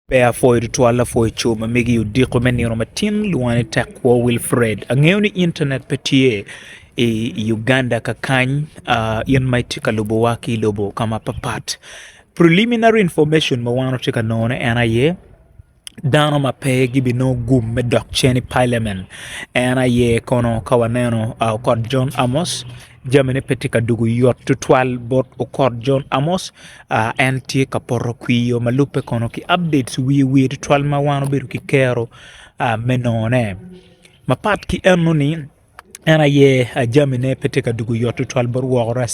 Bea foi rituala foi chuma migi udiko meniro matin luane takwo Wilfred. Angeo internet petie Uganda kakany yan may tika lubo waki lubo kama papat. Preliminary information mawano tika nona NIA dano mape gibi no gum me dok cheni parliament NIA kono kawaneno kod John Amos jamene petika dugu yot tutwal bot o kod John Amos anti kaporo kwiyo malupe kono ki updates wi tutwal mawano biru ki kero menone mapat ki enoni NIA jamene petika dugu yot tutwal bot wora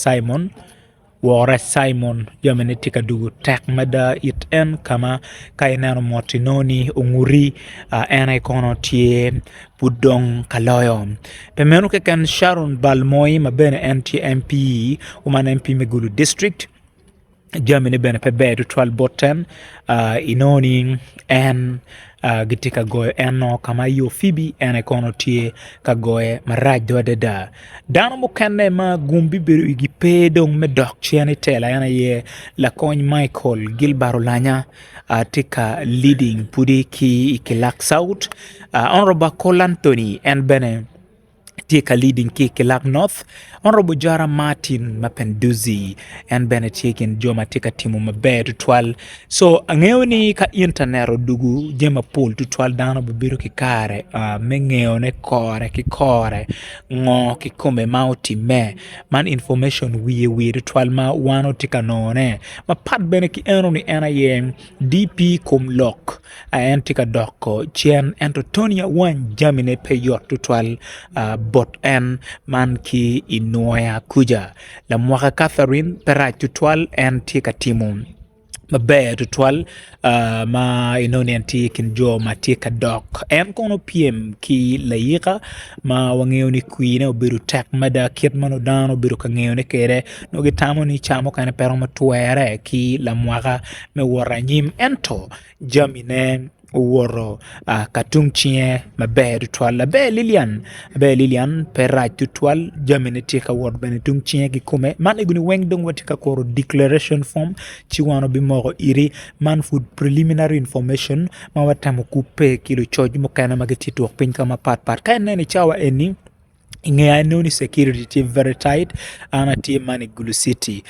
Simon jamene tika dugu tak mada it en kama kainano motinoni unguri ena ikono tie pudong kaloyo pemenu ke kan Sharon Balmoi mabene MP umana MP Megulu district jamene bene pebe 12 boten inoni en gitika goyo eno kama yo Phoebe ene kono tie ka goye maraj dada dano mukane ma gumbi biru igi pedong me dok chiani tela yana ye Lakony Michael Gilbaro Lanya tika leading pudi ki ikilak South Honorable Col Anthony en bene tika leading ki Kilak North Honorable Jara Martin Mapenduzi and Bennett in Joma tika timu mabe to 12 so angeo ni ka internero dugu jema pool to 12 dano bibiru ki kare mengeo ne kore ki kore ngo ki kume mauti me man information we to 12 ma wano tika none ma pat bene ki eno ni NIA DP kum lock tika doko chien Antonia wan jamine peyot to 12 bot en man ki inoya kuja la mwaka Catherine peraj tutwal en tika timu mabe tutwal ma inoni anti kinjo ma tika dok en kono PM ki layika ma wangeo ni kuine obiru tek mada kiet mano dano obiru kangeo ni kere no gitamo ni chamo kane pero matuere ki la mwaka me waranyim ento jamine woro katung chie mabe tutwal la be Lilian peraj tutwal jamine tika word bene tung chie ki kume man iguni wengdong watika koro declaration form chiwano bimoro iri man food preliminary information mawatamu kupe kilo choj mukana magetitu wakpin kama pat kaya nene chawa eni inge ni security team very tight ana team mani Gulu City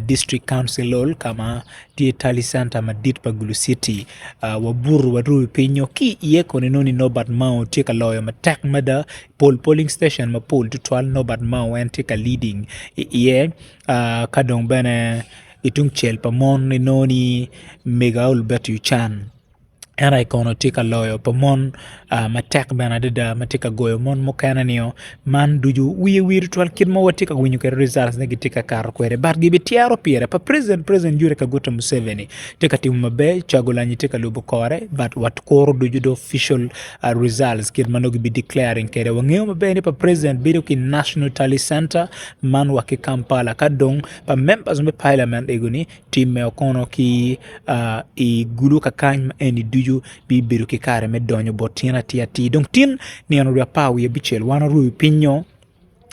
district council lol kama tie tali center madit pa Gulu City waburu waru pinyo ki yeko ni noni no bad mao tika loyo matak mada polling station ma poll to 12 no bad mao and tika leading iye kadong bene itung chel pa mon ni noni mega ulbert yuchan era ikono tika loyo pamon matek bana dida matika goyo mon mokana niyo man duju wi ritual kid mo watika winyu ke results negi tika kar kwere bar gibi tiaro piere pa president jure ka gota Museveni tika timu mabe chagulanyi tika lubu kore but wat koro duju do official results kid manogi bi declaring kere wangeo mabe ni pa president bido ki National Tally Center man waki Kampala kadong pa members me parliament eguni timme okono ki i gulu kakany eni duju bi biru ki kare me donyo botina ti donc tin ni anu ya pawi ya bichel wana ru pinyo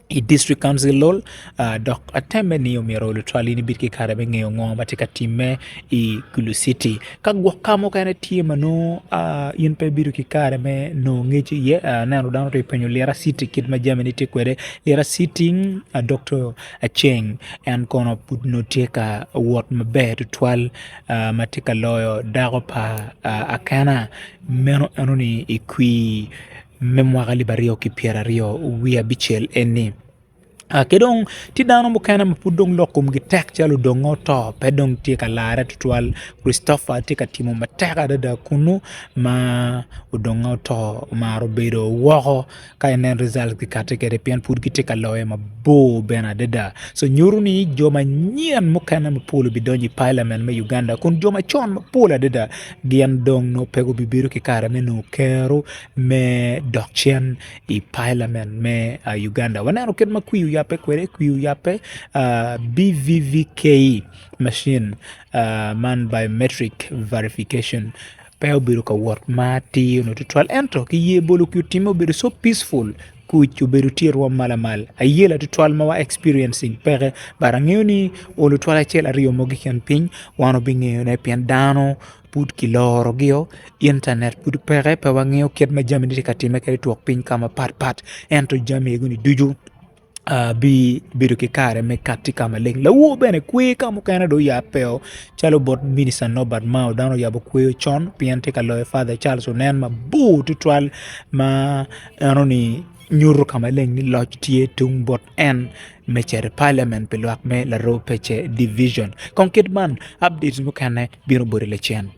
i district council lol dok atembe ni omiro lu twali ni bitki kare be ngeo ngoma tika time i Gulu City kagwa kamo kana time no yin pe biru ki kare me no ngechi ye nanu dano to penyo lera city kid ma jamani te kwere lera sitting Dr. Acheng and kono put no teka what mabe to twal matika loyo dago pa akana meno anoni ikwi memoire libario ki Pierre Rio wia bichel eni kedong ti dano mukana mapudong lokum gi tek chalu dongo to pedong ti ka lara tutwal Christopher ti ka timo mateka dada kunu ma udongo to ma robedo woho ka enen result ki katekere pian pud ki tika loye ma bo bena dada so nyuruni joma nyen mukana mapulu bidonji parliament me Uganda kun joma chon mapula dada gian dong no pego bibiru ki kara me no kero me dokchen i parliament me Uganda wanano ket makwiu yape kwere kwiu yape BVVK machine man biometric verification peo biru ka work mati no tutual ento ki ye bolu ki timo biru so peaceful kuchu biru tirwa malamal ayela tutual mawa experiencing pere barangioni olu twala chela rio mogi kan ping wano bingi ne pian dano pud kiloro gio internet pud pere pe wang'eyo kiet ma jami niti katime ka ituok piny kama pat ento jami eguni duju bi bedo ki kare me kati kama leng lawo bene kwe kama kena do ya peo chalo bot minister Norbert Mao dano yabo kwe chon piente ka loe father Charles Onen ma bu tutwal ma anoni nyuro kama leng ni loch tie tung bot en mechere parliament pe luak me la ro peche division konkit man updates mo kane biro bori le chen